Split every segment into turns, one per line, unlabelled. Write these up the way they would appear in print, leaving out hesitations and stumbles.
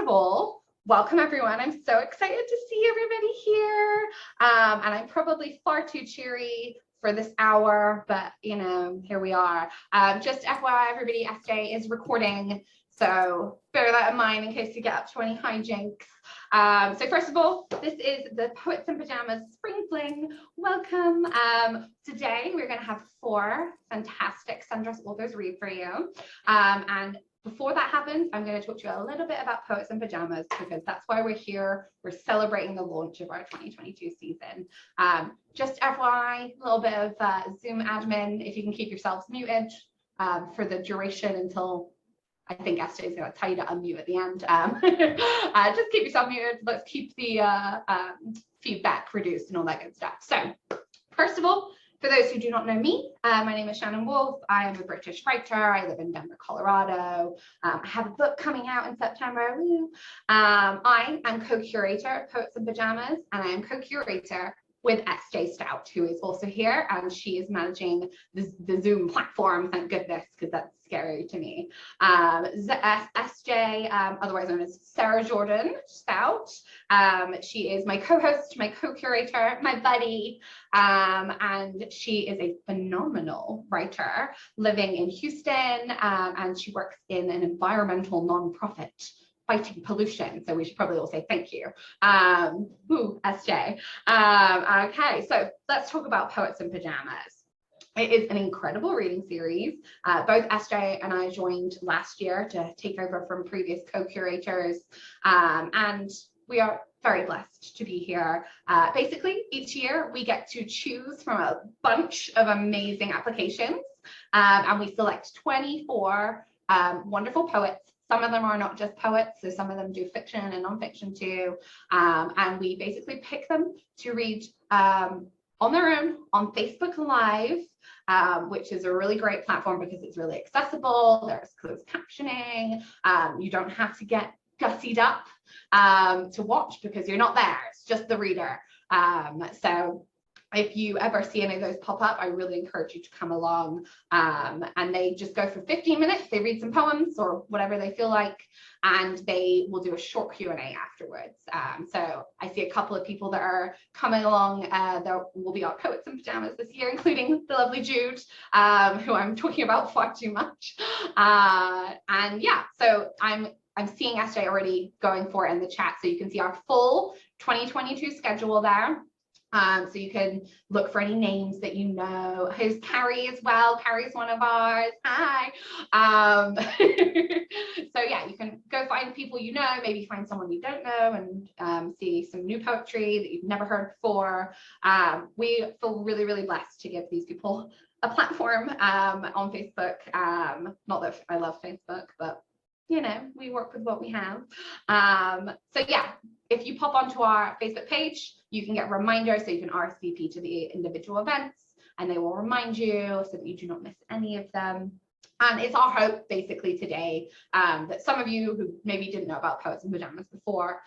of all, welcome everyone. I'm so excited to see everybody here. And I'm probably far too cheery for this hour, but you know, here we are. Just FYI, everybody, SJ is recording, so bear that in mind in case you get up to any hijinks. So first of all, this is the Poets and Pajamas Spring Fling. Welcome. Today we're going to have 4 fantastic Sundress authors read for you. And before that happens, I'm going to talk to you a little bit about Poets and Pajamas, because that's why we're here. We're celebrating the launch of our 2022 season. Just FYI, a little bit of Zoom admin, if you can keep yourselves muted for the duration until I think SJ is going to tell you to unmute at the end. Just keep yourself muted. Let's keep the feedback reduced and all that good stuff. So first of all, for those who do not know me, my name is Shannon. I am a British writer. I live in Denver, Colorado. I have a book coming out in September. I am co-curator of Poets and Pajamas, and I am co-curator with SJ Stout, who is also here, and she is managing the Zoom platform, thank goodness, because that's scary to me. SJ, otherwise known as Sarah Jordan Stout, she is my co-host, my co-curator, my buddy, and she is a phenomenal writer living in Houston, and she works in an environmental nonprofit fighting pollution, so we should probably all say thank you. SJ. Okay, so let's talk about Poets and Pajamas. It is an incredible reading series. Both SJ and I joined last year to take over from previous co-curators, and we are very blessed to be here. Basically, each year we get to choose from a bunch of amazing applications, and we select 24 wonderful poets. Some of them are not just poets, so some of them do fiction and nonfiction too. And we basically pick them to read on their own on Facebook Live, which is a really great platform because it's really accessible. There's closed captioning. You don't have to get gussied up to watch because you're not there. It's just the reader. So if you ever see any of those pop up, I really encourage you to come along. And they just go for 15 minutes. They read some poems or whatever they feel like, and they will do a short Q&A afterwards. So I see a couple of people that are coming along. There will be our Poets and Pajamas this year, including the lovely Jude, who I'm talking about far too much. And yeah, so I'm seeing SJ already going for it in the chat, so you can see our full 2022 schedule there. So you can look for any names that you know. Here's Carrie as well. Carrie's one of ours. Hi. So yeah, you can go find people you know, maybe find someone you don't know, and see some new poetry that you've never heard before. We feel really, really blessed to give these people a platform on Facebook. Not that I love Facebook, but you know, we work with what we have. So yeah, if you pop onto our Facebook page, you can get reminders, so you can RSVP to the individual events, and they will remind you so that you do not miss any of them. And it's our hope, basically, today that some of you who maybe didn't know about Poets and Pajamas before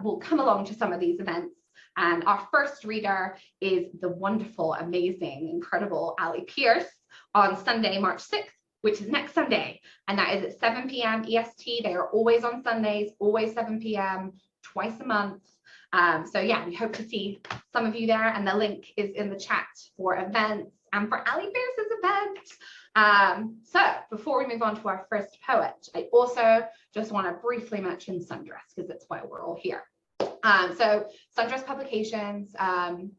will come along to some of these events. And our first reader is the wonderful, amazing, incredible Ali Pierce on Sunday, March 6th. Which is next Sunday, and that is at 7 p.m. EST. They are always on Sundays, always 7 p.m., twice a month. So yeah, we hope to see some of you there, and the link is in the chat for events and for Ali Pierce's event. So before we move on to our first poet, I also just want to briefly mention Sundress, because that's why we're all here. So Sundress Publications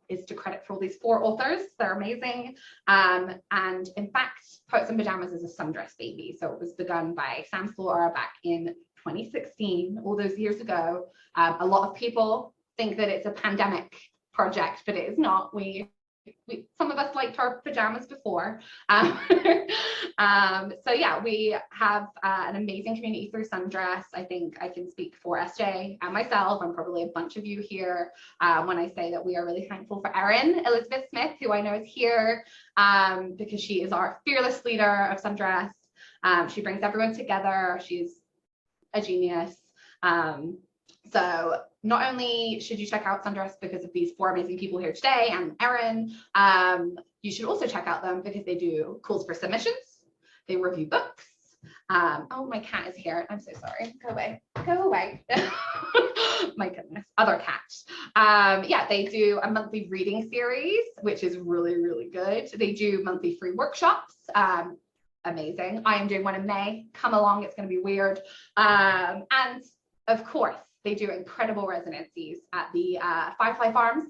is to credit for all these 4 authors. They're amazing. And in fact, Poets and Pajamas is a Sundress baby. So it was begun by Sam Slaughter back in 2016, all those years ago. A lot of people think that it's a pandemic project, but it is not. Some of us liked our pajamas before. So yeah, we have an amazing community through Sundress. I think I can speak for SJ and myself, and probably a bunch of you here, when I say that we are really thankful for Erin Elizabeth Smith, who I know is here, because she is our fearless leader of Sundress. She brings everyone together. She's a genius. So not only should you check out Sundress because of these 4 amazing people here today and Erin, you should also check out them because they do calls for submissions, they review books, Oh, my cat is here. I'm so sorry. Go away. Go away. My goodness. Other cat. Yeah, they do a monthly reading series, which is really, really good. They do monthly free workshops. Amazing. I am doing one in May. Come along. It's going to be weird. And of course, they do incredible residencies at the Firefly Farms.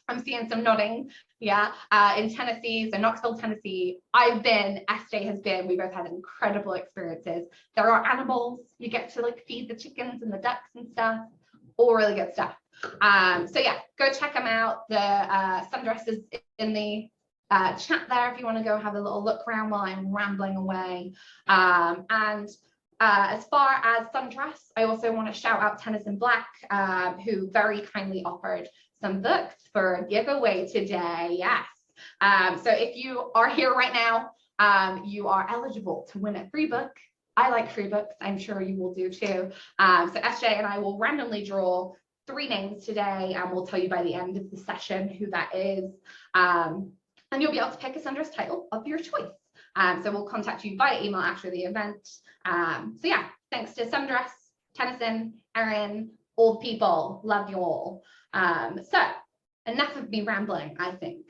I'm seeing some nodding. Yeah, in Tennessee, so Knoxville, Tennessee. I've been, SJ has been, we both had incredible experiences. There are animals, you get to like feed the chickens and the ducks and stuff, all really good stuff. So yeah, go check them out. The Sundress is in the chat there if you want to go have a little look around while I'm rambling away. As far as Sundress, I also want to shout out Tennyson Black, who very kindly offered some books for a giveaway today. Yes. So if you are here right now, you are eligible to win a free book. I like free books. I'm sure you will do too. So SJ and I will randomly draw 3 names today, and we'll tell you by the end of the session who that is. And you'll be able to pick a Sundress title of your choice. So we'll contact you via email after the event. So yeah, thanks to Sundress, Tennyson, Erin, old people, love you all. So enough of me rambling, I think.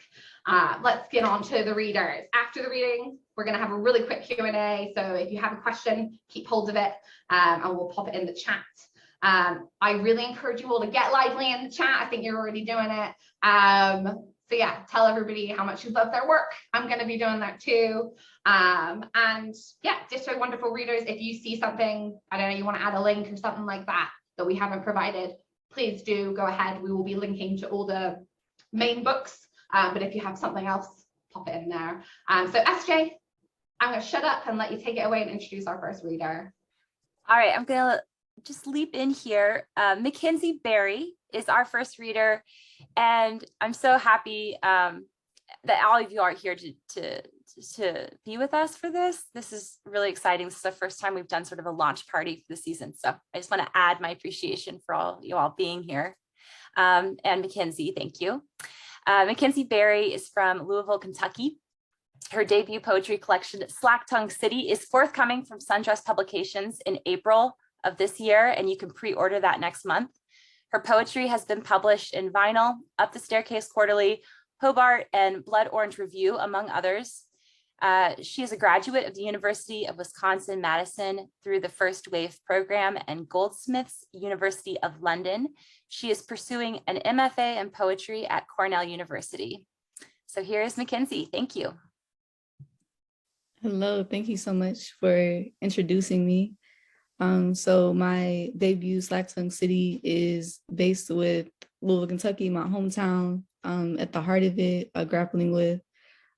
Let's get on to the readers. After the reading, we're going to have a really quick Q&A. So if you have a question, keep hold of it, and we'll pop it in the chat. I really encourage you all to get lively in the chat. I think you're already doing it. So yeah, tell everybody how much you love their work. I'm going to be doing that too. And yeah, ditto wonderful readers. If you see something, I don't know, you want to add a link or something like that we haven't provided, please do go ahead. We will be linking to all the main books. But if you have something else, pop it in there. So SJ, I'm going to shut up and let you take it away and introduce our first reader.
All right, I'm going to just leap in here. Mackenzie Berry is our first reader, and I'm so happy that all of you are here to be with us for this. This is really exciting. This is the first time we've done sort of a launch party for the season, so I just want to add my appreciation for all you all being here. And Mackenzie, thank you. Mackenzie Berry is from Louisville, Kentucky. Her debut poetry collection, Slack Tongue City, is forthcoming from Sundress Publications in April of this year, and you can pre-order that next month. Her poetry has been published in Vinyl, Up the Staircase Quarterly, Hobart, and Blood Orange Review, among others. She is a graduate of the University of Wisconsin-Madison through the First Wave program and Goldsmiths University of London. She is pursuing an MFA in poetry at Cornell University. So here is Mackenzie. Thank you.
Hello, thank you so much for introducing me. So my debut, Slack Tongue City, is based with Louisville, Kentucky, my hometown. At the heart of it, grappling with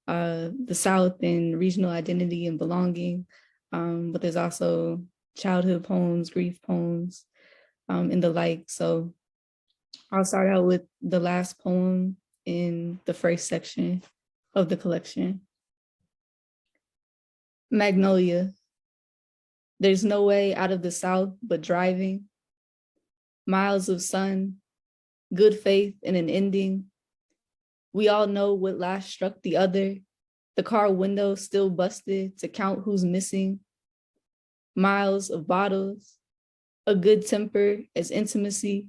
the South and regional identity and belonging. But there's also childhood poems, grief poems, and the like. So I'll start out with the last poem in the first section of the collection. Magnolia. There's no way out of the South but driving. Miles of sun, good faith and an ending. We all know what last struck the other. The car window still busted to count who's missing. Miles of bottles, a good temper as intimacy.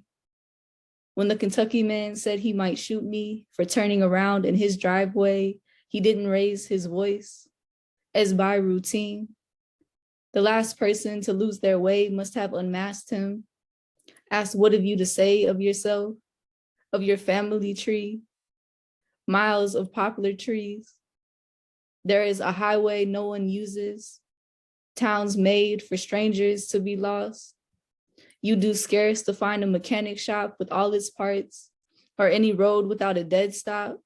When the Kentucky man said he might shoot me for turning around in his driveway, he didn't raise his voice, as by routine. The last person to lose their way must have unmasked him. Asked, what have you to say of yourself, of your family tree? Miles of poplar trees. There is a highway no one uses. Towns made for strangers to be lost. You do scarce to find a mechanic shop with all its parts, or any road without a dead stop.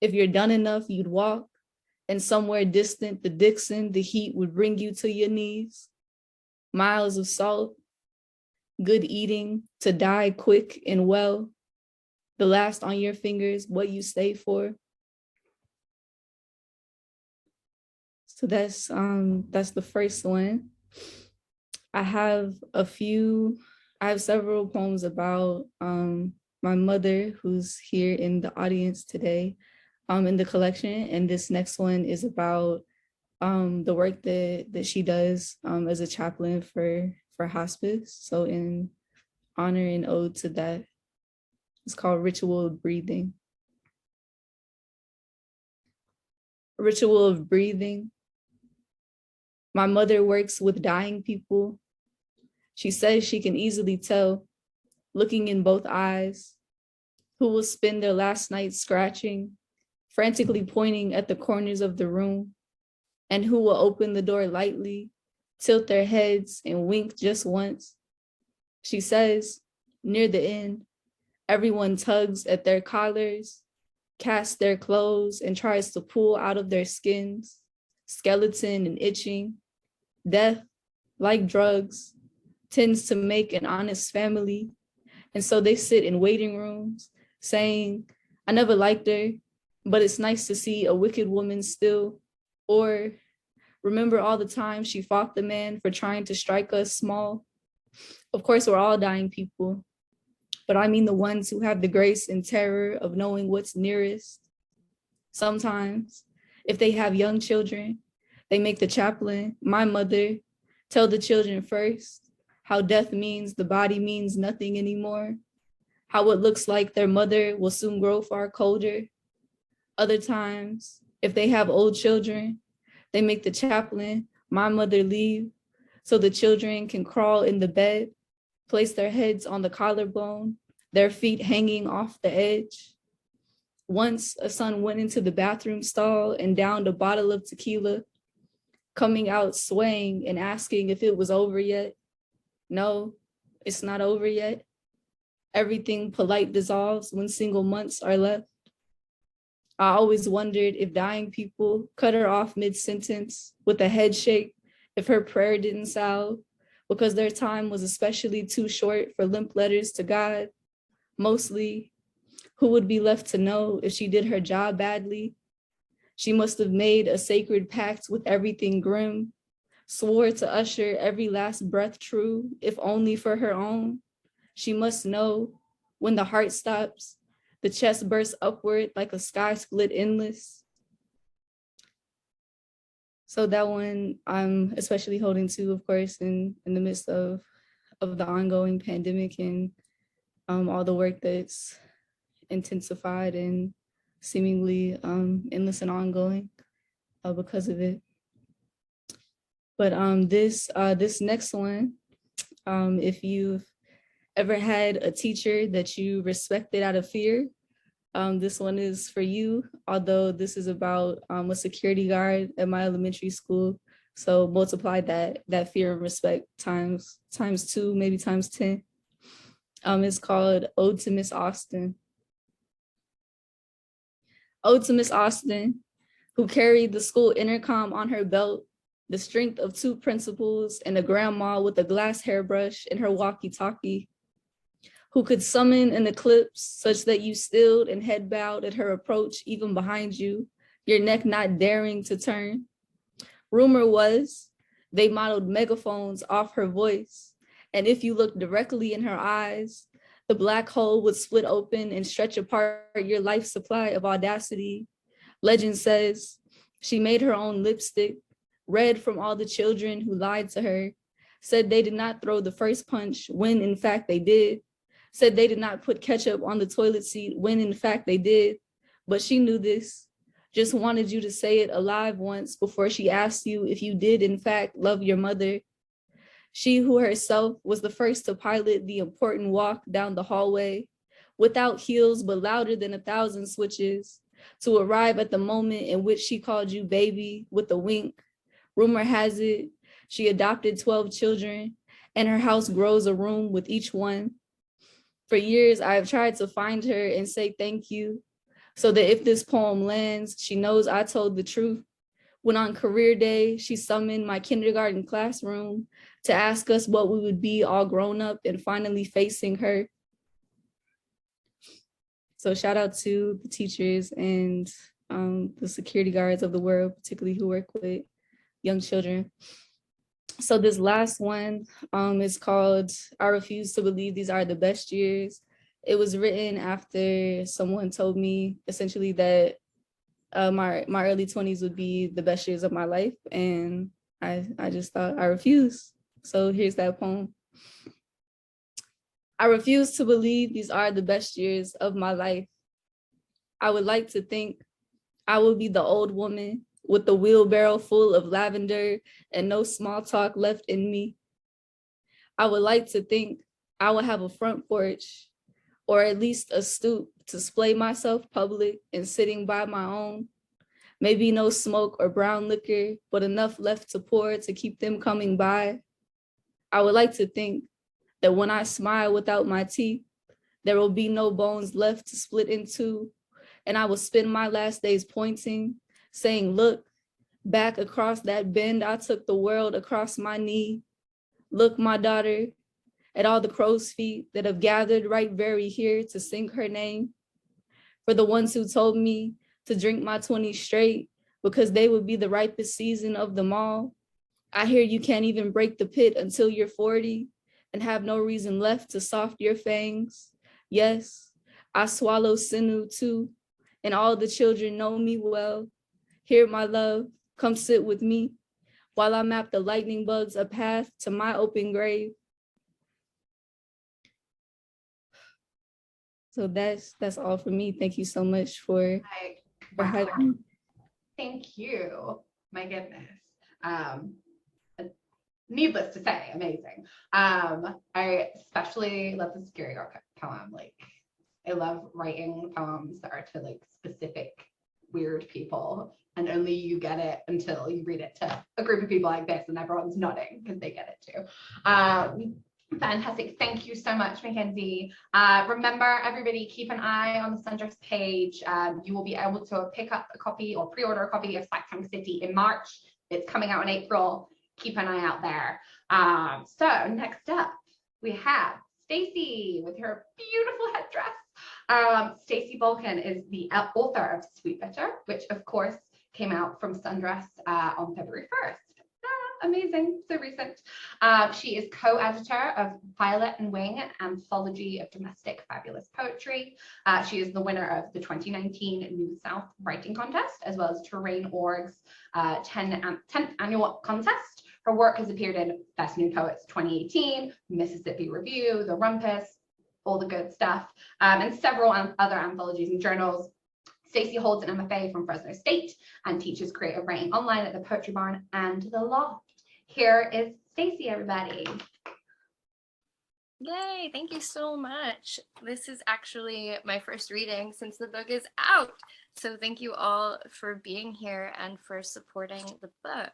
If you're done enough, you'd walk. And somewhere distant, the Dixon, the heat would bring you to your knees. Miles of salt, good eating, to die quick and well. The last on your fingers, what you stay for. So that's the first one. I have several poems about my mother, who's here in the audience today. In the collection, and this next one is about the work that she does as a chaplain for hospice. So in honor and ode to that, it's called Ritual of Breathing. Ritual of breathing. My mother works with dying people. She says she can easily tell, looking in both eyes, who will spend their last night scratching, frantically pointing at the corners of the room, and who will open the door lightly, tilt their heads, and wink just once. She says, near the end, everyone tugs at their collars, casts their clothes, and tries to pull out of their skins, skeleton and itching. Death, like drugs, tends to make an honest family. And so they sit in waiting rooms saying, I never liked her, but it's nice to see a wicked woman still. Or remember all the time she fought the man for trying to strike us small. Of course, we're all dying people, but I mean the ones who have the grace and terror of knowing what's nearest. Sometimes, if they have young children, they make the chaplain, my mother, tell the children first how death means the body means nothing anymore, how it looks like their mother will soon grow far colder. Other times, if they have old children, they make the chaplain, my mother, leave so the children can crawl in the bed, place their heads on the collarbone, their feet hanging off the edge. Once a son went into the bathroom stall and downed a bottle of tequila, coming out swaying and asking if it was over yet. No, it's not over yet. Everything polite dissolves when single months are left. I always wondered if dying people cut her off mid-sentence with a head shake if her prayer didn't salve, because their time was especially too short for limp letters to God. Mostly, who would be left to know if she did her job badly? She must have made a sacred pact with everything grim, swore to usher every last breath true, if only for her own. She must know when the heart stops, the chest bursts upward like a sky split endless. So that one I'm especially holding to, of course, in the midst of the ongoing pandemic and all the work that's intensified and seemingly endless and ongoing because of it. But this next one, if you've ever had a teacher that you respected out of fear, this one is for you, although this is about a security guard at my elementary school. So multiply that fear and respect times 2, maybe times 10. It's called Ode to Miss Austin. Ode to Miss Austin, who carried the school intercom on her belt, the strength of 2 principals and a grandma with a glass hairbrush in her walkie-talkie, who could summon an eclipse such that you stilled and head bowed at her approach, even behind you, your neck not daring to turn. Rumor was they modeled megaphones off her voice, and if you looked directly in her eyes, the black hole would split open and stretch apart your life supply of audacity. Legend says she made her own lipstick, read from all the children who lied to her, said they did not throw the first punch when in fact they did, said they did not put ketchup on the toilet seat when in fact they did, but she knew this, just wanted you to say it alive once before she asked you if you did in fact love your mother. She who herself was the first to pilot the important walk down the hallway, without heels but louder than 1,000 switches, to arrive at the moment in which she called you baby with a wink. Rumor has it, she adopted 12 children, and her house grows a room with each one. For years, I have tried to find her and say thank you, so that if this poem lands, she knows I told the truth. When on career day, she summoned my kindergarten classroom to ask us what we would be all grown up and finally facing her. So shout out to the teachers and the security guards of the world, particularly who work with young children. So this last one is called I Refuse to Believe These Are the Best Years. It was written after someone told me essentially that My early 20s would be the best years of my life, and I just thought I refused. So here's that poem. I refuse to believe these are the best years of my life. I would like to think I will be the old woman with the wheelbarrow full of lavender and no small talk left in me. I would like to think I will have a front porch or at least a stoop to display myself public and sitting by my own. Maybe no smoke or brown liquor, but enough left to pour to keep them coming by. I would like to think that when I smile without my teeth, there will be no bones left to split in two, and I will spend my last days pointing, saying, look, back across that bend, I took the world across my knee. Look, my daughter, at all the crow's feet that have gathered right very here to sing her name. For the ones who told me to drink my 20s straight because they would be the ripest season of them all. I hear you can't even break the pit until you're 40 and have no reason left to soft your fangs. Yes, I swallow sinew too, and all the children know me well. Here, my love, come sit with me while I map the lightning bugs a path to my open grave. So that's all for me. Thank you so much for having me.
Thank you. My goodness. Needless to say, amazing. I especially love the Scary Girl poem. Like, I love writing poems that are to like specific weird people, and only you get it until you read it to a group of people like this, and everyone's nodding because they get it too. Fantastic. Thank you so much, Mackenzie. Remember, everybody, keep an eye on the Sundress page. You will be able to pick up a copy or pre-order a copy of Sacktown City in March. It's coming out in April. Keep an eye out there. So next up, we have Stacey with her beautiful headdress. Stacey Balkun is the author of Sweet Bitter, which of course came out from Sundress on February 1st. Amazing, so recent. She is co-editor of Violet and Wing, an anthology of domestic fabulous poetry. She is the winner of the 2019 New South Writing Contest, as well as Terrain Org's 10th annual contest. Her work has appeared in Best New Poets 2018, Mississippi Review, The Rumpus, all the good stuff, and several other anthologies and journals. Stacey holds an MFA from Fresno State and teaches creative writing online at the Poetry Barn and the Loft. Here is Stacey, everybody.
Yay, thank you so much. This is actually my first reading since the book is out. So thank you all for being here and for supporting the book.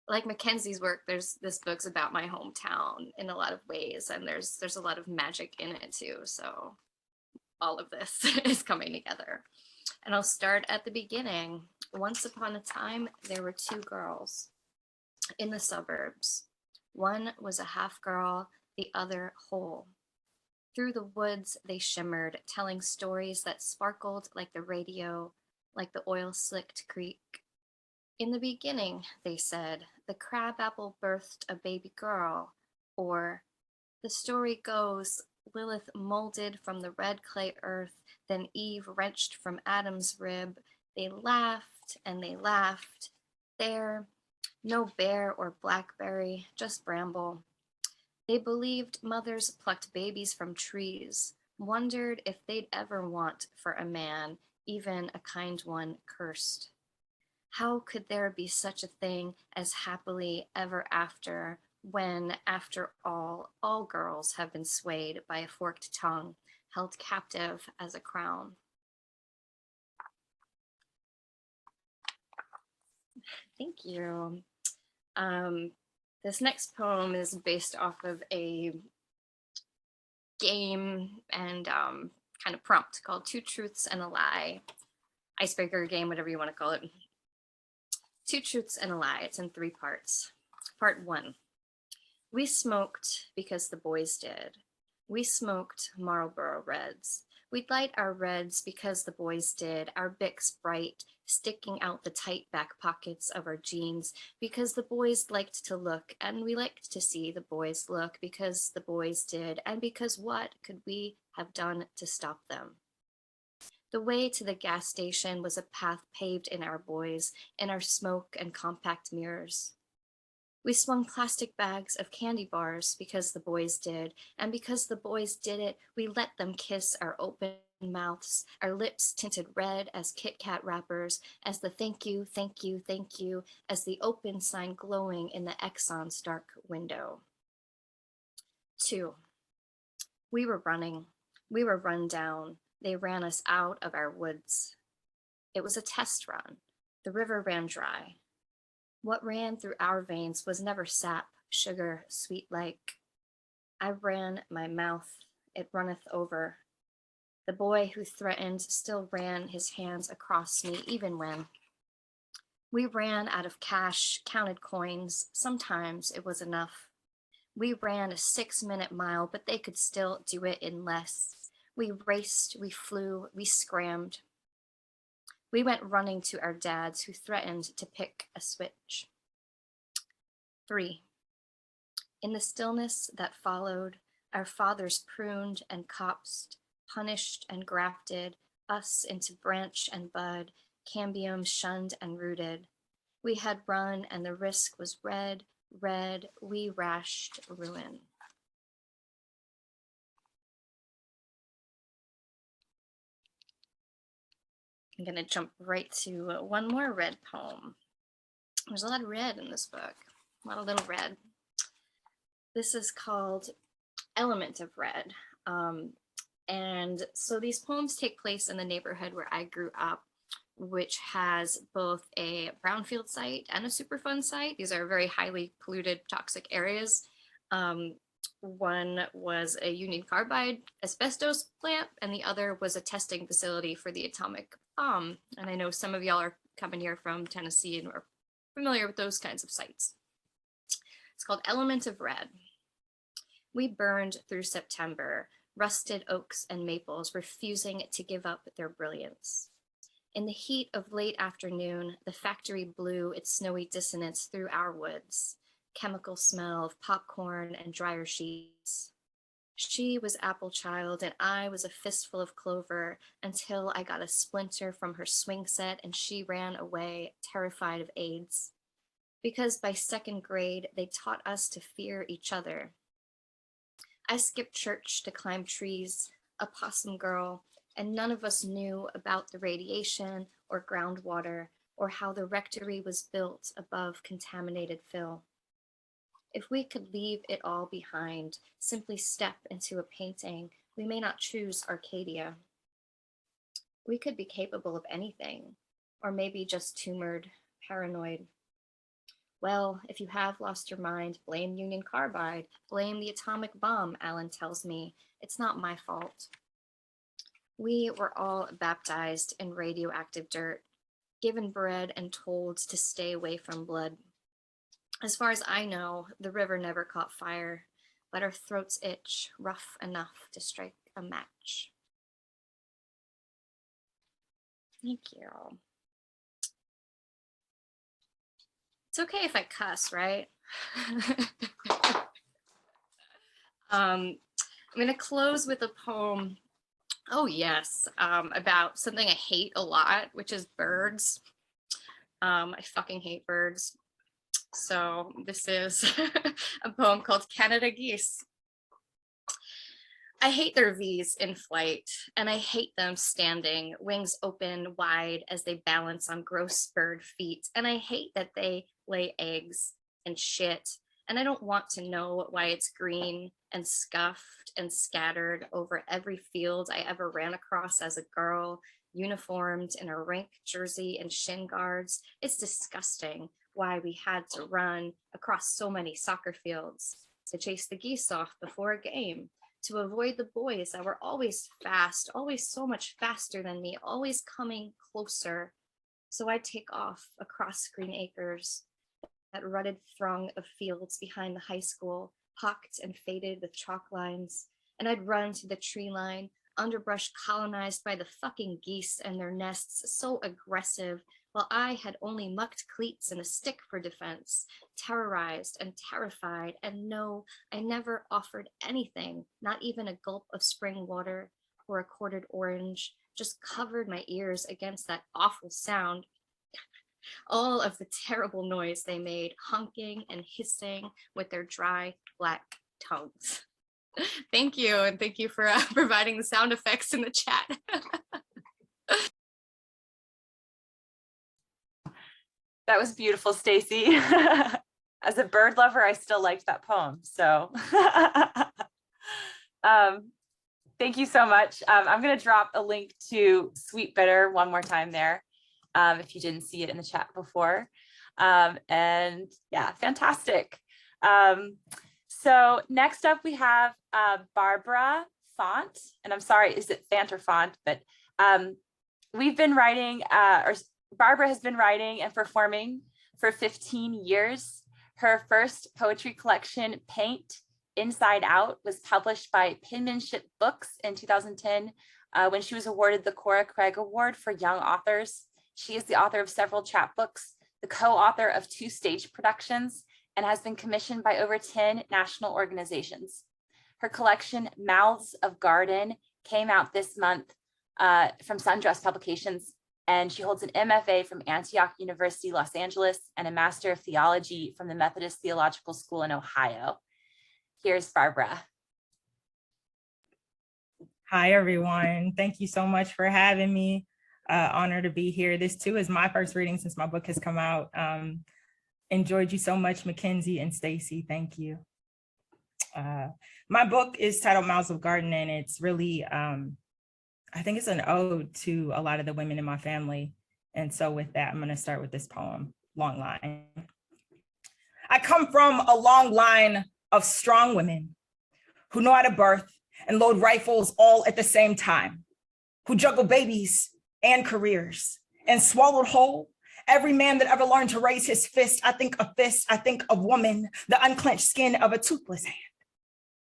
Like Mackenzie's work, this book's about my hometown in a lot of ways, and there's a lot of magic in it too. So all of this is coming together. And I'll start at the beginning. Once upon a time, there were two girls in the suburbs. One was a half girl, the other whole. Through the woods, they shimmered, telling stories that sparkled like the radio, like the oil-slicked creek. In the beginning, they said, the crabapple birthed a baby girl, or the story goes, Lilith molded from the red clay earth, then Eve wrenched from Adam's rib. They laughed and they laughed. There, no bear or blackberry, just bramble. They believed mothers plucked babies from trees, wondered if they'd ever want for a man, even a kind one cursed. How could there be such a thing as happily ever after, when, after all girls have been swayed by a forked tongue, held captive as a crown? Thank you. This next poem is based off of a game and kind of prompt called Two Truths and a Lie. Icebreaker game, whatever you want to call it. Two Truths and a Lie. It's in 3 parts. Part 1. We smoked because the boys did. We smoked Marlboro Reds. We'd light our Reds because the boys did, our Bics bright, sticking out the tight back pockets of our jeans because the boys liked to look, and we liked to see the boys look because the boys did, and because what could we have done to stop them? The way to the gas station was a path paved in our boys, in our smoke and compact mirrors. We swung plastic bags of candy bars because the boys did, and because the boys did it, we let them kiss our open mouths, our lips tinted red as Kit Kat wrappers, as the thank you, thank you, thank you, as the open sign glowing in the Exxon's dark window. 2. We were running. We were run down. They ran us out of our woods. It was a test run. The river ran dry. What ran through our veins was never sap, sugar, sweet like. I ran my mouth, it runneth over. The boy who threatened still ran his hands across me even when. We ran out of cash, counted coins. Sometimes it was enough. We ran a 6-minute mile, but they could still do it in less. We raced, we flew, we scrammed. We went running to our dads who threatened to pick a switch. 3. In the stillness that followed, our fathers pruned and copsed, punished and grafted us into branch and bud, cambium shunned and rooted. We had run and the risk was red, we rashed ruin. I'm gonna jump right to one more red poem. There's a lot of red in this book, a lot of little red. This is called Element of Red. And so these poems take place in the neighborhood where I grew up, which has both a brownfield site and a Superfund site. These are very highly polluted, toxic areas. One was a Union Carbide asbestos plant, and the other was a testing facility for the atomic bomb. And I know some of y'all are coming here from Tennessee and are familiar with those kinds of sites. It's called Element of Red. We burned through September, rusted oaks and maples refusing to give up their brilliance. In the heat of late afternoon, the factory blew its snowy dissonance through our woods, chemical smell of popcorn and dryer sheets. She was apple child and I was a fistful of clover until I got a splinter from her swing set and she ran away, terrified of AIDS. Because by 2nd grade, they taught us to fear each other. I skipped church to climb trees, a possum girl, and none of us knew about the radiation or groundwater or how the rectory was built above contaminated fill. If we could leave it all behind, simply step into a painting, we may not choose Arcadia. We could be capable of anything, or maybe just tumored, paranoid. Well, if you have lost your mind, blame Union Carbide, blame the atomic bomb, Alan tells me. It's not my fault. We were all baptized in radioactive dirt, given bread and told to stay away from blood. As far as I know, the river never caught fire, but our throats itch rough enough to strike a match. Thank you. It's okay if I cuss, right? I'm gonna close with a poem, oh yes, about something I hate a lot, which is birds. I fucking hate birds. So this is a poem called Canada Geese. I hate their V's in flight, and I hate them standing, wings open wide as they balance on gross bird feet. And I hate that they lay eggs and shit, and I don't want to know why it's green and scuffed and scattered over every field I ever ran across as a girl, uniformed in a rink jersey and shin guards. It's disgusting why we had to run across so many soccer fields to chase the geese off before a game, to avoid the boys that were always fast, always so much faster than me, always coming closer. So I'd take off across Green Acres, that rutted throng of fields behind the high school, pocked and faded with chalk lines, and I'd run to the tree line, underbrush colonized by the fucking geese and their nests, so aggressive, while I had only mucked cleats and a stick for defense, terrorized and terrified, and no, I never offered anything, not even a gulp of spring water, or a corded orange just covered my ears against that awful sound. All of the terrible noise they made, honking and hissing with their dry, black tongues. Thank you, and thank you for providing the sound effects in the chat.
That was beautiful, Stacey. As a bird lover, I still liked that poem. So thank you so much. I'm going to drop a link to Sweet Bitter one more time there, if you didn't see it in the chat before. And yeah, fantastic. So next up we have Barbara Fant, and I'm sorry, is it Fant or Font? But we've been writing, or Barbara has been writing and performing for 15 years. Her first poetry collection, Paint Inside Out, was published by Penmanship Books in 2010 when she was awarded the Cora Craig Award for Young Authors. She is the author of several chapbooks, the co-author of 2 stage productions, and has been commissioned by over 10 national organizations. Her collection, Mouths of Garden, came out this month from Sundress Publications, and she holds an MFA from Antioch University, Los Angeles, and a Master of Theology from the Methodist Theological School in Ohio. Here's Barbara.
Hi, everyone. Thank you so much for having me. Honored to be here. This too is my first reading since my book has come out. Enjoyed you so much, Mackenzie and Stacey. Thank you. My book is titled Mouths of Garden, and it's really, I think it's an ode to a lot of the women in my family. And so with that, I'm going to start with this poem, Long Line. I come from a long line of strong women who know how to birth and load rifles all at the same time, who juggle babies and careers and swallowed whole every man that ever learned to raise his fist. I think of fist, I think of woman, the unclenched skin of a toothless hand.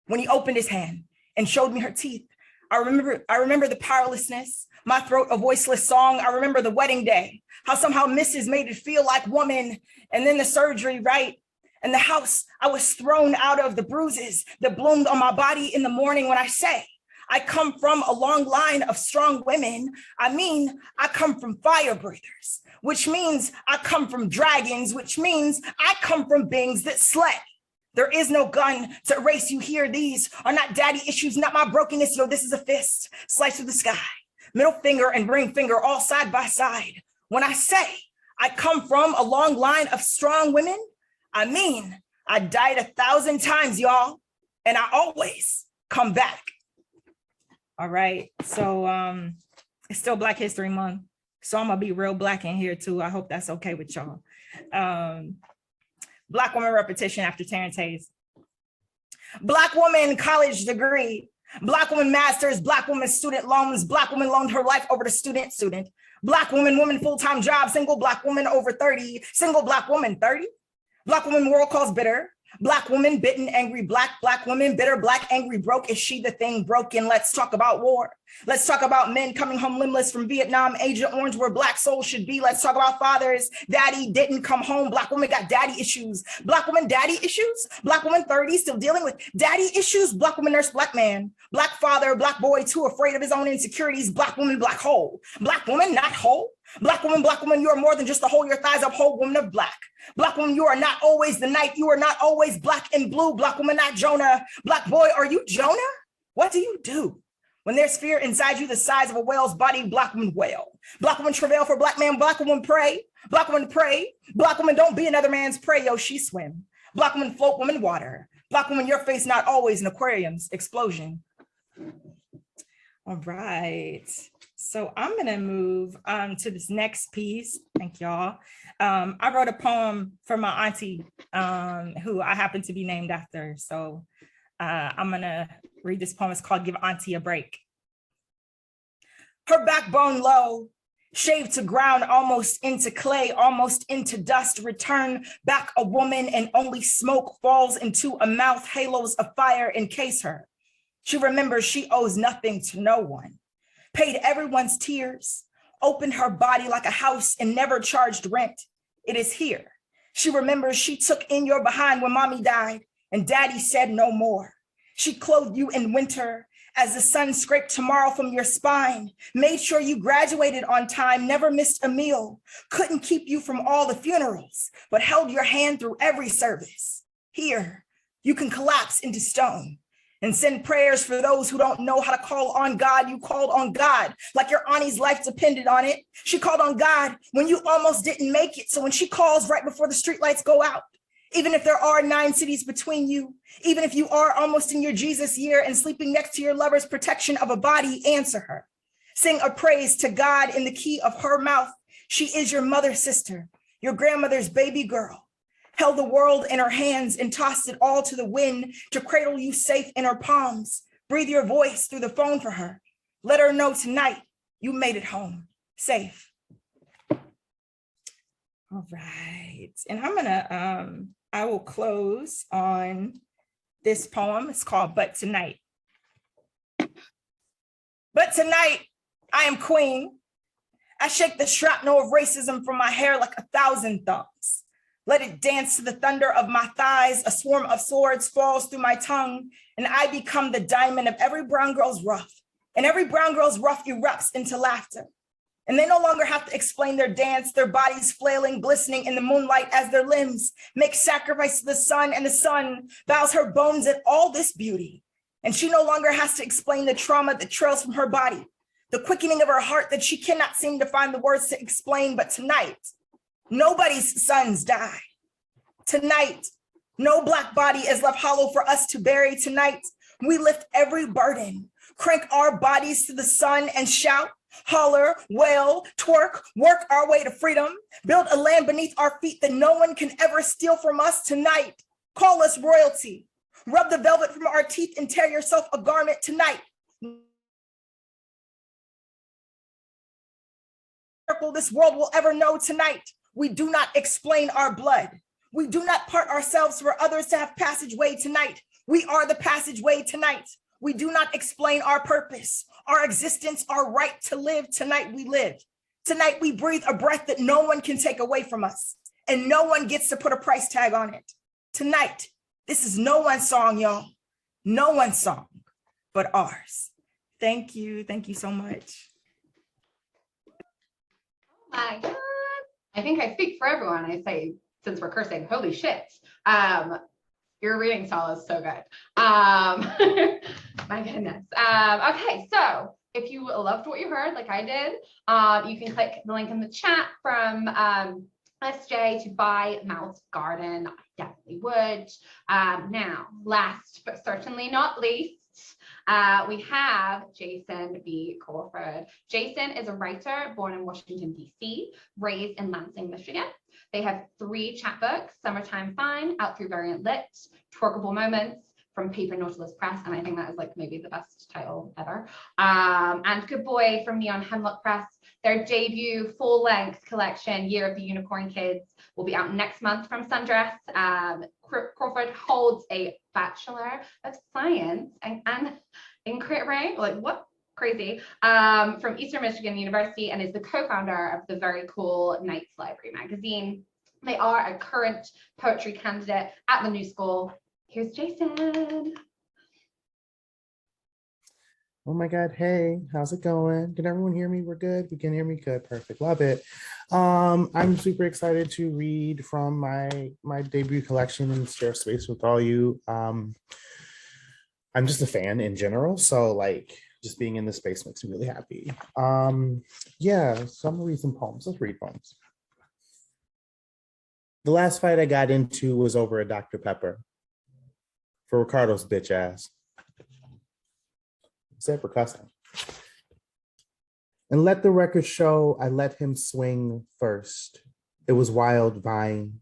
When he opened his hand and showed me her teeth, I remember the powerlessness, my throat a voiceless song. I remember the wedding day, how somehow Mrs. made it feel like woman, and then the surgery, right? And the house I was thrown out of, the bruises that bloomed on my body in the morning. When I say I come from a long line of strong women, I mean, I come from fire breathers, which means I come from dragons, which means I come from beings that slay. There is no gun to erase you here. These are not daddy issues, not my brokenness. Yo, this is a fist, slice through the sky, middle finger and ring finger all side by side. When I say I come from a long line of strong women, I mean, I died 1,000 times, y'all, and I always come back. All right, so it's still Black History Month, so I'm gonna be real Black in here too. I hope that's okay with y'all. Black woman repetition after Terrence Hayes. Black woman college degree, Black woman masters, Black woman student loans, Black woman loaned her life over to student. Black woman full-time job, single Black woman over 30, single Black woman 30. Black woman world calls bitter, Black woman bitten, angry, Black woman bitter, Black angry, broke. Is she the thing broken? Let's talk about war. Let's talk about men coming home limbless from Vietnam, Agent Orange, where Black souls should be. Let's talk about fathers. Daddy didn't come home. Black woman got daddy issues. Black woman daddy issues. Black woman 30 still dealing with daddy issues. Black woman nurse, Black man. Black father, Black boy too afraid of his own insecurities. Black woman, Black hole. Black woman not whole. Black woman, you are more than just to hold your thighs up, whole woman of Black. Black woman, you are not always the night. You are not always Black and blue. Black woman, not Jonah. Black boy, are you Jonah? What do you do when there's fear inside you the size of a whale's body? Black woman wail. Black woman travail for Black man. Black woman pray. Black woman pray. Black woman don't be another man's prey. Yo, she swim. Black woman float, woman water. Black woman, your face not always an aquarium's explosion. All right. So I'm going to move to this next piece. Thank y'all. I wrote a poem for my auntie, who I happen to be named after. So I'm going to read this poem. It's called Give Auntie a Break. Her backbone low, shaved to ground, almost into clay, almost into dust, return back a woman, and only smoke falls into a mouth, halos of fire encase her. She remembers she owes nothing to no one. Paid everyone's tears, opened her body like a house and never charged rent. It is here. She remembers she took in your behind when mommy died and daddy said no more. She clothed you in winter as the sun scraped tomorrow from your spine, made sure you graduated on time, never missed a meal, couldn't keep you from all the funerals, but held your hand through every service. Here, you can collapse into stone and send prayers for those who don't know how to call on God. You called on God like your auntie's life depended on it. She called on God when you almost didn't make it. So when she calls right before the streetlights go out, even if there are 9 cities between you, even if you are almost in your Jesus year and sleeping next to your lover's protection of a body, answer her. Sing a praise to God in the key of her mouth. She is your mother's sister, your grandmother's baby girl. Held the world in her hands and tossed it all to the wind to cradle you safe in her palms. Breathe your voice through the phone for her. Let her know tonight you made it home, safe. All right, and I will close on this poem. It's called But Tonight. But tonight, I am queen. I shake the shrapnel of racism from my hair like 1,000 thumbs. Let it dance to the thunder of my thighs. A swarm of swords falls through my tongue, and I become the diamond of every brown girl's rough. And every brown girl's rough erupts into laughter. And they no longer have to explain their dance, their bodies flailing, glistening in the moonlight as their limbs make sacrifice to the sun, and the sun bows her bones at all this beauty. And she no longer has to explain the trauma that trails from her body, the quickening of her heart that she cannot seem to find the words to explain. But tonight, nobody's sons die. Tonight, no Black body is left hollow for us to bury. Tonight, we lift every burden, crank our bodies to the sun and shout, holler, wail, twerk, work our way to freedom, build a land beneath our feet that no one can ever steal from us. Tonight, call us royalty. Rub the velvet from our teeth and tear yourself a garment tonight. This world will ever know tonight. We do not explain our blood. We do not part ourselves for others to have passageway tonight. We are the passageway tonight. We do not explain our purpose, our existence, our right to live. Tonight we live. Tonight we breathe a breath that no one can take away from us, and no one gets to put a price tag on it. Tonight, this is no one's song, y'all. No one's song, but ours. Thank you. Thank you so much.
Oh my God. I think I speak for everyone. I say, since we're cursing, holy shit. Your reading style is so good. My goodness. Okay, so if you loved what you heard, like I did, you can click the link in the chat from SJ to buy Mouth Garden. I definitely would. Now, last but certainly not least, we have Jason B. Crawford. Jason is a writer born in Washington, D.C., raised in Lansing, Michigan. They have 3 chapbooks: Summertime Fine, out through Variant Lit, Twerkable Moments from Paper Nautilus Press, and I think that is like maybe the best title ever. And Good Boy from Neon Hemlock Press. Their debut full-length collection, Year of the Unicorn Kids, will be out next month from Sundress. Crawford holds a Bachelor of Science and in creative writing, like what? Crazy, from Eastern Michigan University, and is the co-founder of the very cool Knights Library magazine. They are a current poetry candidate at the New School. Here's Jason.
Oh my God, hey, how's it going? Can everyone hear me? We're good? You can hear me? Good, perfect, love it. I'm super excited to read from my debut collection and share space with all you. I'm just a fan in general, so like, just being in this space makes me really happy. Yeah, so I'm gonna read some poems. Let's read poems. The last fight I got into was over a Dr. Pepper for Ricardo's bitch ass. Except for cussing. And let the record show I let him swing first. It was wild vine.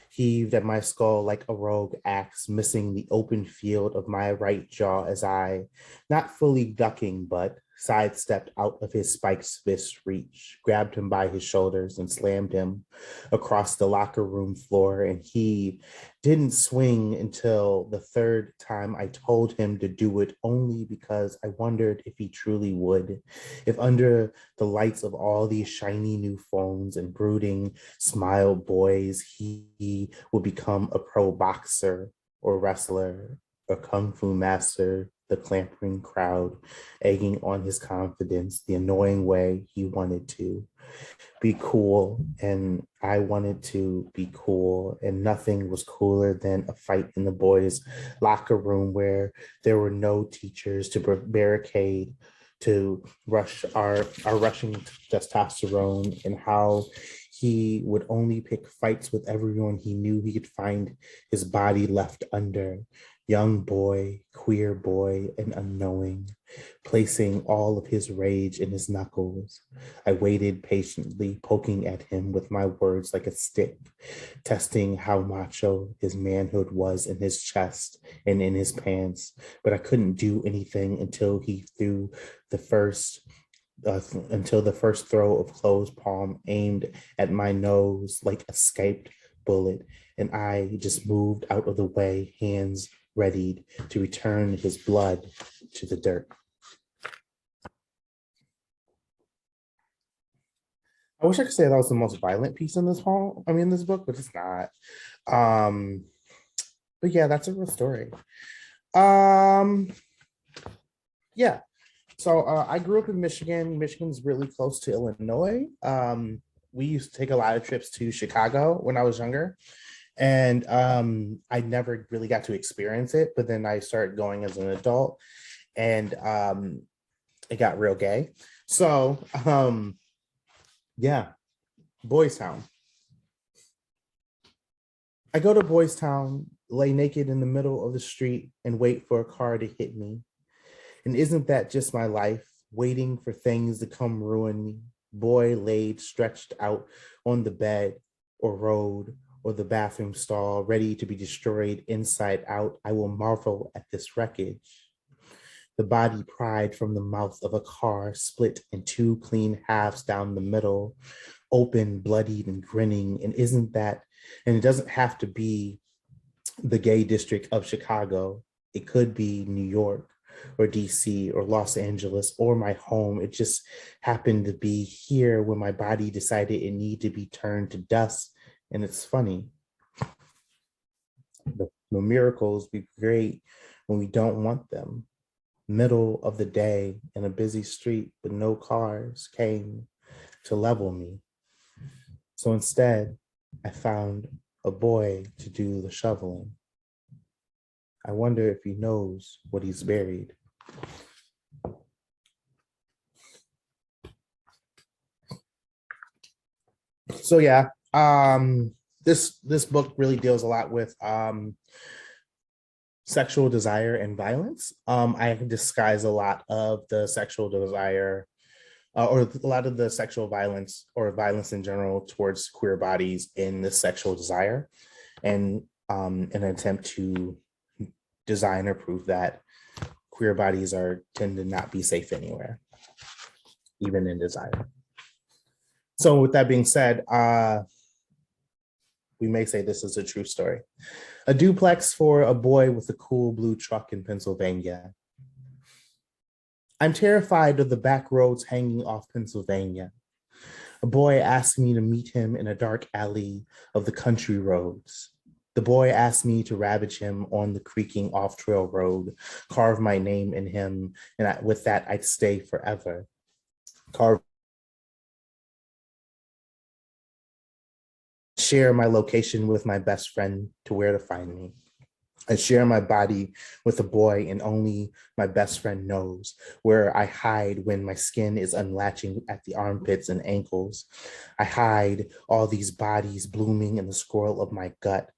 Heaved at my skull like a rogue axe, missing the open field of my right jaw as I, not fully ducking, but sidestepped out of his spiked fist reach, grabbed him by his shoulders and slammed him across the locker room floor. And he didn't swing until the 3rd time I told him to do it, only because I wondered if he truly would, if under the lights of all these shiny new phones and brooding smile boys, he would become a pro boxer or wrestler a kung fu master, the clampering crowd, egging on his confidence, the annoying way he wanted to be cool, and I wanted to be cool, and nothing was cooler than a fight in the boys' locker room where there were no teachers to barricade, to rush our rushing testosterone, and how he would only pick fights with everyone he knew he could find his body left under. Young boy, queer boy, and unknowing, placing all of his rage in his knuckles. I waited patiently, poking at him with my words like a stick, testing how macho his manhood was in his chest and in his pants. But I couldn't do anything until he threw the first until the first throw of closed palm aimed at my nose like a escaped bullet, and I just moved out of the way, hands readied to return his blood to the dirt. I wish I could say that was the most violent piece in this poem, this book, but it's not. But yeah, that's a real story. Yeah. So I grew up in Michigan. Michigan's really close to Illinois. We used to take a lot of trips to Chicago when I was younger. And I never really got to experience it, but then I started going as an adult, and it got real gay. So yeah, Boys Town. I go to Boys Town, lay naked in the middle of the street, and wait for a car to hit me. And isn't that just my life, waiting for things to come ruin me? Boy laid stretched out on the bed or road or the bathroom stall, ready to be destroyed inside out. I will marvel at this wreckage. The body pried from the mouth of a car, split in two clean halves down the middle, open, bloodied, and grinning. And it doesn't have to be the gay district of Chicago. It could be New York or DC or Los Angeles or my home. It just happened to be here when my body decided it needed to be turned to dust. And it's funny. The miracles be great when we don't want them. Middle of the day in a busy street, but no cars came to level me. So instead, I found a boy to do the shoveling. I wonder if he knows what he's buried. So yeah, this book really deals a lot with sexual desire and violence. I disguise a lot of the sexual desire or a lot of the sexual violence or violence in general towards queer bodies in the sexual desire, and in an attempt to design or prove that queer bodies tend to not be safe anywhere, even in desire. So with that being said, we may say this is a true story. A duplex for a boy with a cool blue truck in Pennsylvania. I'm terrified of the back roads hanging off Pennsylvania. A boy asked me to meet him in a dark alley of the country roads. The boy asked me to ravage him on the creaking off-trail road, carve my name in him, and with that, I'd stay forever. Share my location with my best friend to where to find me. I share my body with a boy, and only my best friend knows where I hide when my skin is unlatching at the armpits and ankles. I hide all these bodies blooming in the squirrel of my gut.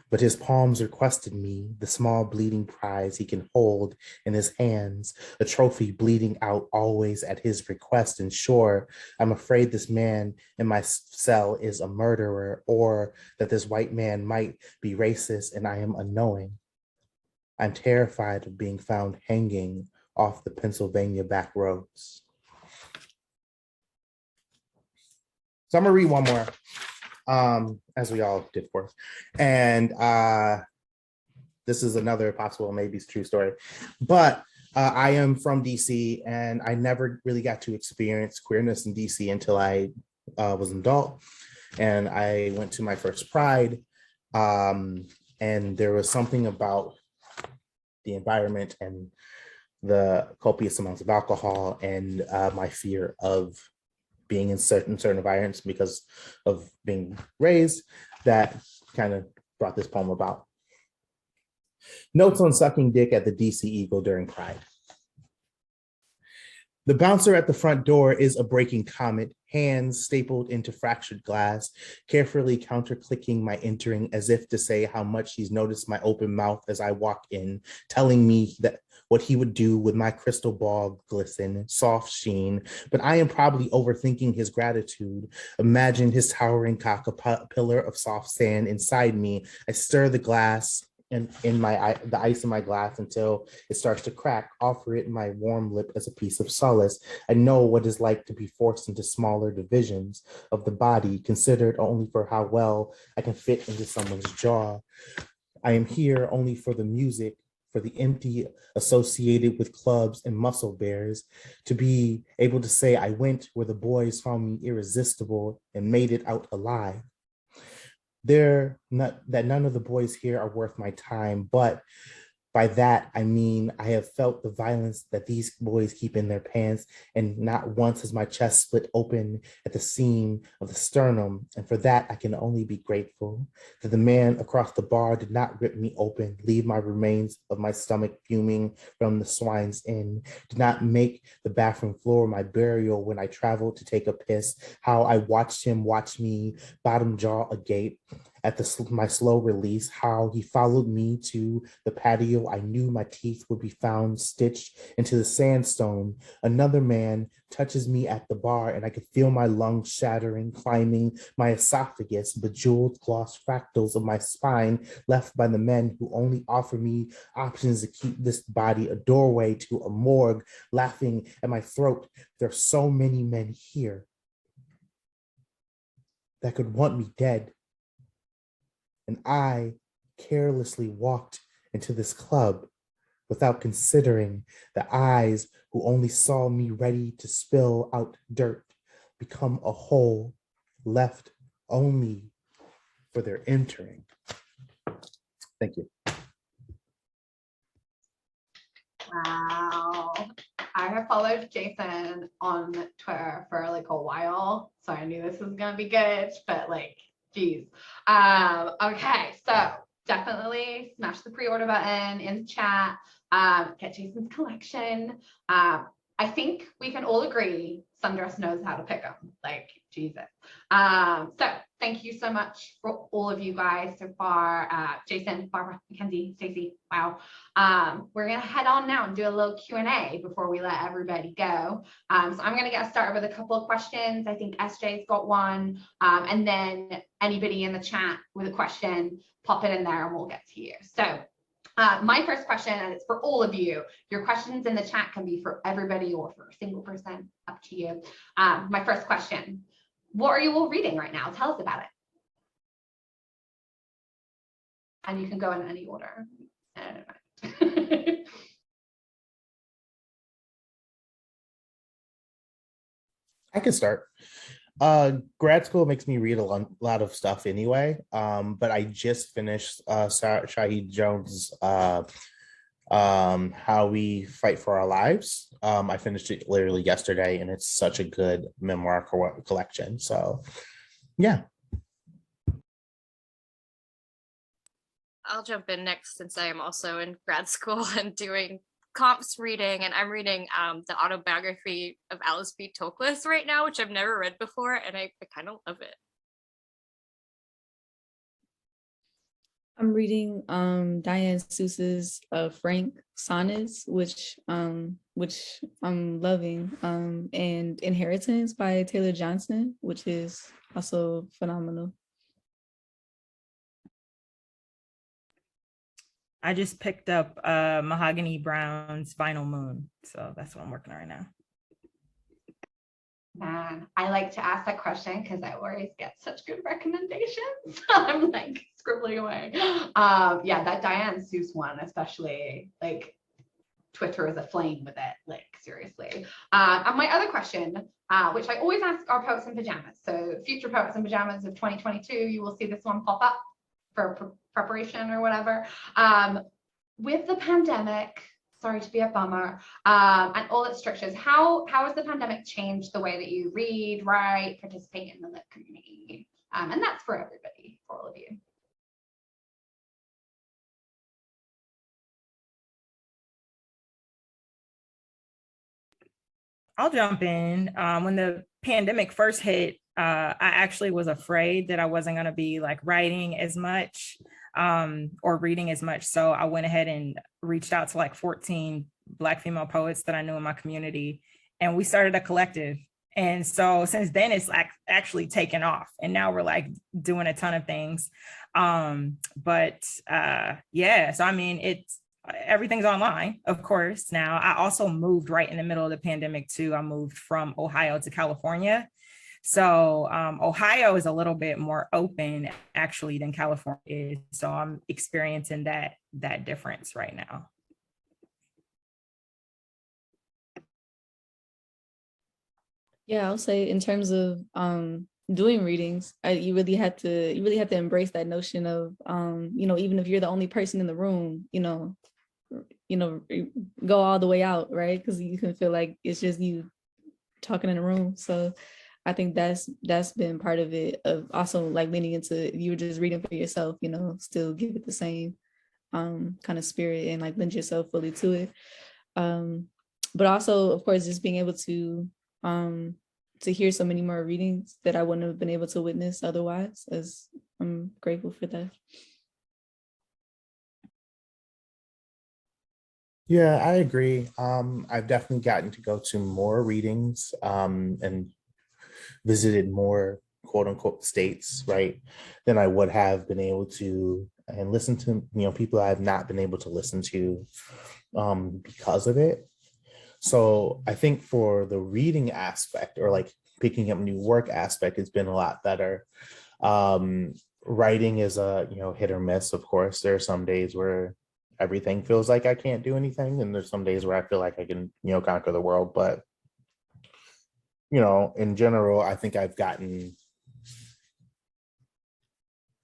But his palms requested me, the small bleeding prize he can hold in his hands, a trophy bleeding out always at his request. And sure, I'm afraid this man in my cell is a murderer, or that this white man might be racist and I am unknowing. I'm terrified of being found hanging off the Pennsylvania back roads. So I'm gonna read one more. As we all did, of course. And this is another possible, maybe it's true story. But I am from DC, and I never really got to experience queerness in DC until I was an adult. And I went to my first Pride. And there was something about the environment and the copious amounts of alcohol and my fear of being in certain environments because of being raised that kind of brought this poem about. Notes on sucking dick at the DC Eagle during Pride. The bouncer at the front door is a breaking comet, hands stapled into fractured glass, carefully counter-clicking my entering as if to say how much he's noticed my open mouth as I walk in, telling me that what he would do with my crystal ball glisten, soft sheen, but I am probably overthinking his gratitude. Imagine his towering cock, a pillar of soft sand inside me. I stir the glass and the ice in my glass until it starts to crack, offer it my warm lip as a piece of solace. I know what it's like to be forced into smaller divisions of the body, considered only for how well I can fit into someone's jaw. I am here only for the music, for the empty associated with clubs and muscle bears, to be able to say I went where the boys found me irresistible and made it out alive. None of the boys here are worth my time, but by that, I mean, I have felt the violence that these boys keep in their pants, and not once has my chest split open at the seam of the sternum. And for that, I can only be grateful that the man across the bar did not rip me open, leave my remains of my stomach fuming from the swine's inn, did not make the bathroom floor my burial when I traveled to take a piss, how I watched him watch me, bottom jaw agape, at my slow release, how he followed me to the patio. I knew my teeth would be found stitched into the sandstone. Another man touches me at the bar and I could feel my lungs shattering, climbing my esophagus, bejeweled gloss fractals of my spine left by the men who only offer me options to keep this body a doorway to a morgue, laughing at my throat. There are so many men here that could want me dead. And I carelessly walked into this club without considering the eyes who only saw me ready to spill out dirt, become a hole left only for their entering. Thank you.
Wow. I have followed Jason on Twitter for like a while, so I knew this was gonna be good, but like, geez. Okay, so definitely smash the pre-order button in the chat, get Jason's collection. I think we can all agree Sundress knows how to pick them, like Jesus. So thank you so much for all of you guys so far. Jason, Barbara, Mackenzie, Stacey, wow. We're gonna head on now and do a little Q&A before we let everybody go. So I'm gonna get started with a couple of questions. I think SJ's got one, and then anybody in the chat with a question, pop it in there and we'll get to you. So my first question, and it's for all of you, your questions in the chat can be for everybody or for a single person, up to you. My first question, what are you all reading right now? Tell us about it. And you can go in any order.
I can start. Grad school makes me read a lot of stuff anyway, but I just finished Shahid Jones' How We Fight for Our Lives. I finished it literally yesterday, and it's such a good memoir collection. So, yeah.
I'll jump in next since I am also in grad school and doing comps reading, and I'm reading the autobiography of Alice B. Toklas right now, which I've never read before, and I kind of love it.
I'm reading Diane Seuss's Frank Sonnets, which I'm loving, and Inheritance by Taylor Johnson, which is also phenomenal.
I just picked up Mahogany Brown's Vinyl Moon. So that's what I'm working on right now.
Man, I like to ask that question because I always get such good recommendations. I'm like scribbling away. Yeah, that Diane Seuss one, especially, like Twitter is aflame with it, like seriously. And my other question, which I always ask our Poets in Pajamas. So future Poets in Pajamas of 2022, you will see this one pop up for preparation or whatever. with the pandemic, sorry to be a bummer, and all its strictures, how has the pandemic changed the way that you read, write, participate in the lit community? And that's for everybody, for all of you.
I'll jump in. When the pandemic first hit, I actually was afraid that I wasn't going to be like writing as much or reading as much. So I went ahead and reached out to like 14 Black female poets that I knew in my community, and we started a collective. And so since then, it's like actually taken off, and now we're like doing a ton of things. Yeah, so I mean, it's everything's online, of course. Now, I also moved right in the middle of the pandemic too. I moved from Ohio to California. So Ohio is a little bit more open actually than California is. So I'm experiencing that difference right now.
Yeah, I'll say in terms of doing readings, you really have to embrace that notion of even if you're the only person in the room, go all the way out, right? Because you can feel like it's just you talking in a room. So I think that's been part of it, of also like leaning into, you were just reading for yourself, still give it the same kind of spirit and like lend yourself fully to it. But also, of course, just being able to hear so many more readings that I wouldn't have been able to witness otherwise, as I'm grateful for that.
Yeah, I agree. I've definitely gotten to go to more readings and visited more quote unquote states, right, than I would have been able to, and listen to, people I've not been able to listen to because of it. So I think for the reading aspect, or like picking up new work aspect, it's been a lot better. Writing is a hit or miss. Of course, there are some days where everything feels like I can't do anything, and there's some days where I feel like I can conquer the world. But in general, I think I've gotten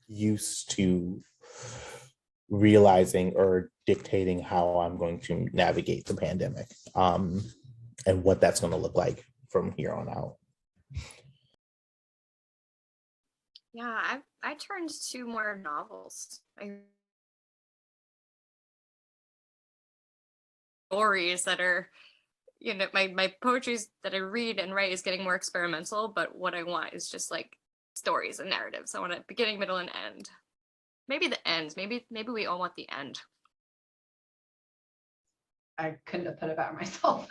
used to realizing or dictating how I'm going to navigate the pandemic, and what that's going to look like from here on out.
Yeah, I turned to more novels. Stories that are, my poetry that I read and write is getting more experimental, but what I want is just like stories and narratives. I want a beginning, middle, and end. Maybe the end. Maybe we all want the end.
I couldn't have put it better myself.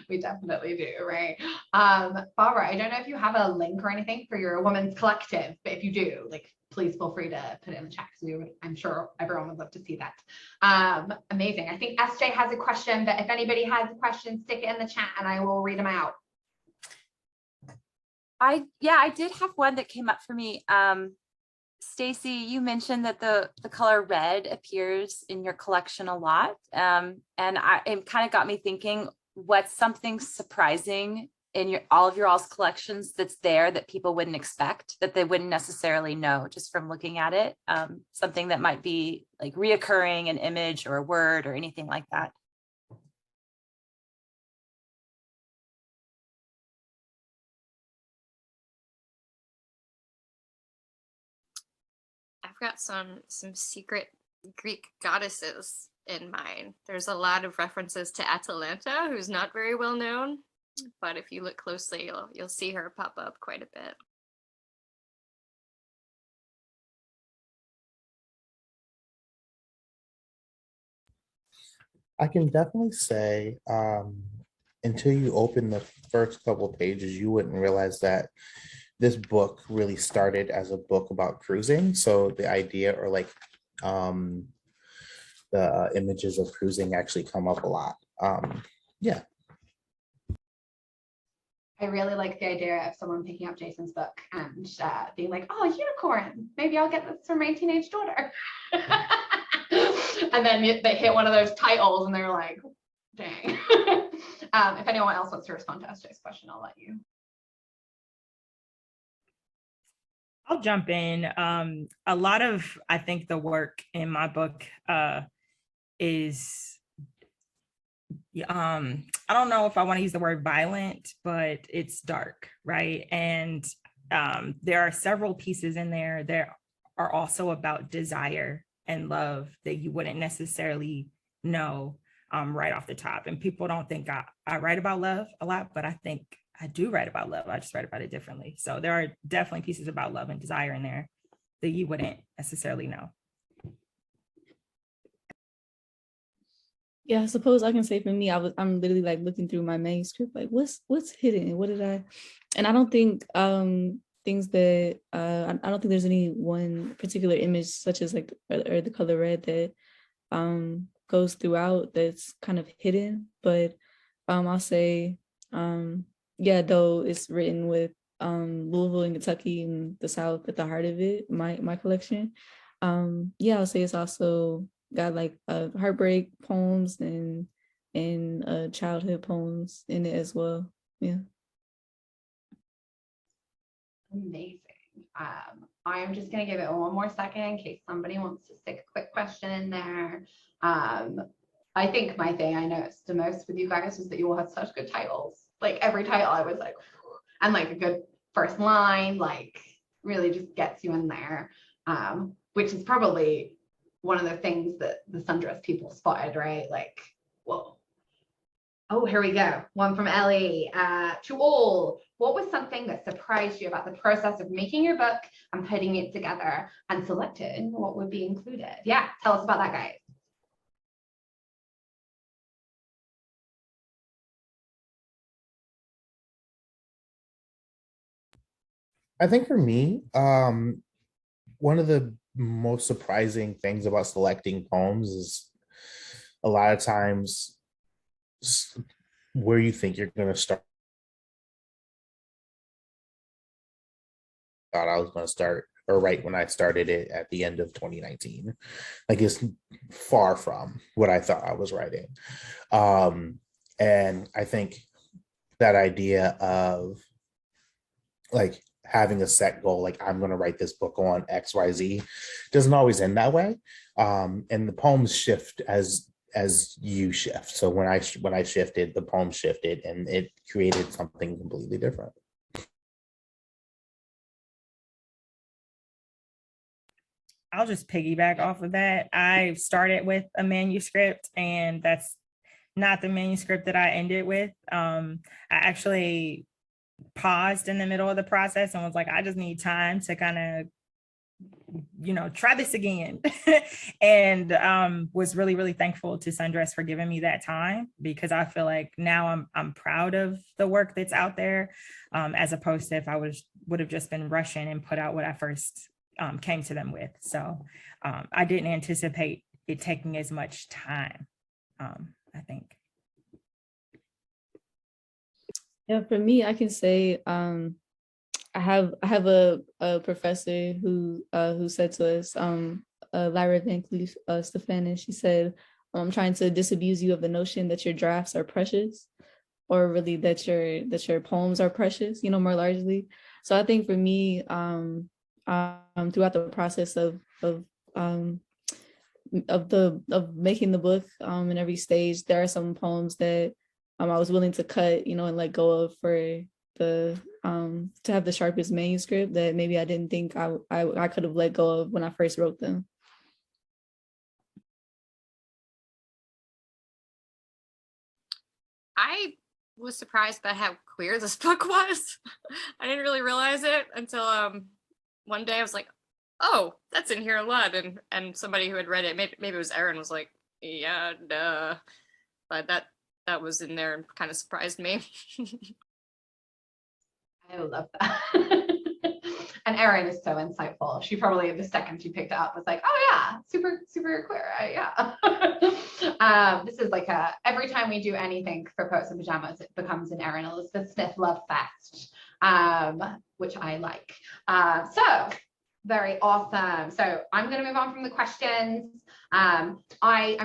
We definitely do, right? Barbara, I don't know if you have a link or anything for your women's collective, but if you do, please feel free to put it in the chat, because I'm sure everyone would love to see that. Amazing. I think SJ has a question, but if anybody has a question, stick it in the chat and I will read them out.
I did have one that came up for me. Stacey, you mentioned that the color red appears in your collection a lot. And it kind of got me thinking, what's something surprising in all of your all's collections that's there that people wouldn't expect, that they wouldn't necessarily know just from looking at it? Something that might be like reoccurring, an image or a word or anything like that.
I've got some secret Greek goddesses in mine. There's a lot of references to Atalanta, who's not very well known, but if you look closely, you'll see her pop up quite a bit.
I can definitely say, until you open the first couple of pages, you wouldn't realize that this book really started as a book about cruising. So the idea, or the images of cruising actually come up a lot. Yeah.
I really like the idea of someone picking up Jason's book and being like, oh, unicorn, maybe I'll get this for my teenage daughter. And then they hit one of those titles and they're like, dang. If anyone else wants to respond to SJ's question, I'll let you.
I'll jump in. A lot of, I think, the work in my book is, I don't know if I want to use the word violent, but it's dark, right? And there are several pieces in there that are also about desire and love that you wouldn't necessarily know right off the top. And people don't think I write about love a lot, but I think I do write about love. I just write about it differently. So there are definitely pieces about love and desire in there that you wouldn't necessarily know.
Yeah, I suppose I can say for me, I'm literally like looking through my manuscript, like what's hidden? What did I? And I don't think things that I don't think there's any one particular image such as like or the color red that goes throughout that's kind of hidden. But I'll say yeah, though it's written with Louisville and Kentucky and the South at the heart of it, my collection. Yeah, I'll say it's also got like heartbreak poems and childhood poems in it as well. Yeah.
Amazing. I am just going to give it one more second in case somebody wants to stick a quick question in there. I think my thing I noticed the most with you guys was that you all had such good titles. Like every title I was like, whew, and like a good first line, like really just gets you in there, which is probably one of the things that the Sundress people spotted, right? Like, whoa. Oh, here we go. One from Ellie. To all, what was something that surprised you about the process of making your book and putting it together and selecting what would be included? Yeah, tell us about that, guys.
I think for me, one of the most surprising things about selecting poems is a lot of times where you think you're going to start. Thought I was going to start, or right when I started it at the end of 2019. Like it's far from what I thought I was writing. And I think that idea of like having a set goal, like I'm going to write this book on XYZ, doesn't always end that way. And the poems shift as you shift. So when I shifted, the poem shifted and it created something completely different.
I'll just piggyback off of that. I started with a manuscript and that's not the manuscript that I ended with. I actually paused in the middle of the process and was like, I just need time to kind of, try this again. And was really, really thankful to Sundress for giving me that time, because I feel like now I'm proud of the work that's out there, as opposed to if I would have just been rushing and put out what I first came to them with. So I didn't anticipate it taking as much time, I think.
Yeah, for me, I can say I have a professor who said to us, Lyra Van Cleef Stefan, and she said, I'm trying to disabuse you of the notion that your drafts are precious, or really that your poems are precious, more largely. So I think for me, throughout the process of making the book, in every stage, there are some poems that I was willing to cut, and let go of for the to have the sharpest manuscript that maybe I didn't think I could have let go of when I first wrote them.
I was surprised by how queer this book was. I didn't really realize it until one day I was like, oh, that's in here a lot. And somebody who had read it, maybe it was Erin, was like, yeah, duh. But that was in there and kind of surprised me.
I love that. And Erin is so insightful. She probably, the second she picked it up, was like, oh yeah, super, super queer. Yeah. This is like every time we do anything for Poets and Pajamas, it becomes an Erin Elizabeth Smith love fest, which I like. So very awesome. So I'm going to move on from the questions. I'm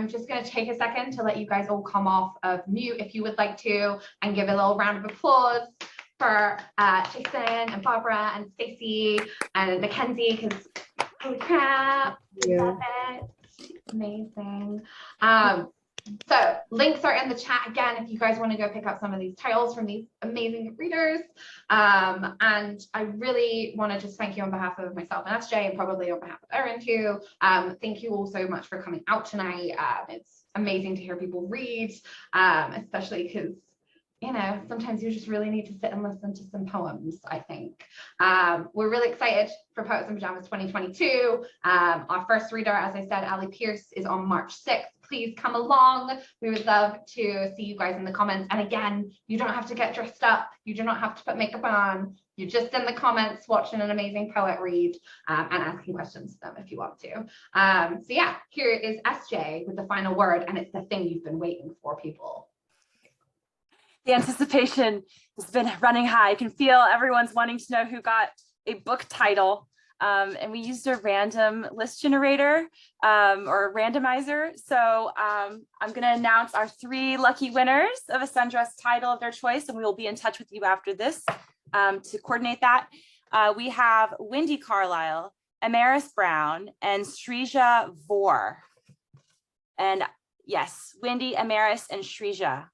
just going to take a second to let you guys all come off of mute if you would like to, and give a little round of applause for Jason and Barbara and Stacey and Mackenzie, because holy crap, we love it. Amazing. So links are in the chat again if you guys want to go pick up some of these titles from these amazing readers. And I really want to just thank you on behalf of myself and SJ, and probably on behalf of Erin too. Thank you all so much for coming out tonight. It's amazing to hear people read, especially because, you know, sometimes you just really need to sit and listen to some poems, I think. We're really excited for Poets in Pajamas 2022. Our first reader, as I said, Ali Pierce, is on March 6th. Please come along. We would love to see you guys in the comments. And again, you don't have to get dressed up. You do not have to put makeup on. You're just in the comments watching an amazing poet read and asking questions to them if you want to. So yeah, here is SJ with the final word, and it's the thing you've been waiting for, people.
The anticipation has been running high. I can feel everyone's wanting to know who got a book title. And we used a random list generator or randomizer. So I'm going to announce our 3 lucky winners of a Sundress title of their choice, and we will be in touch with you after this to coordinate that. We have Wendy Carlisle, Amaris Brown, and Shrija Vor. And yes, Wendy, Amaris, and Shrija.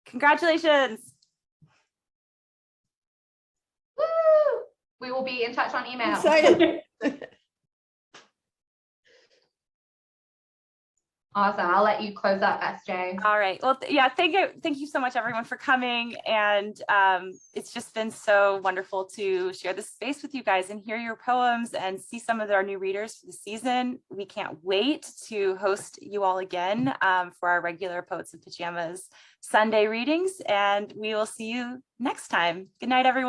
Congratulations.
Woo! We will be in touch on email.
Excited.
Awesome. I'll let you close up, SJ.
All right. Well, yeah, thank you so much, everyone, for coming. And it's just been so wonderful to share this space with you guys and hear your poems and see some of our new readers for the season. We can't wait to host you all again for our regular Poets in Pajamas Sunday readings. And we will see you next time. Good night, everyone.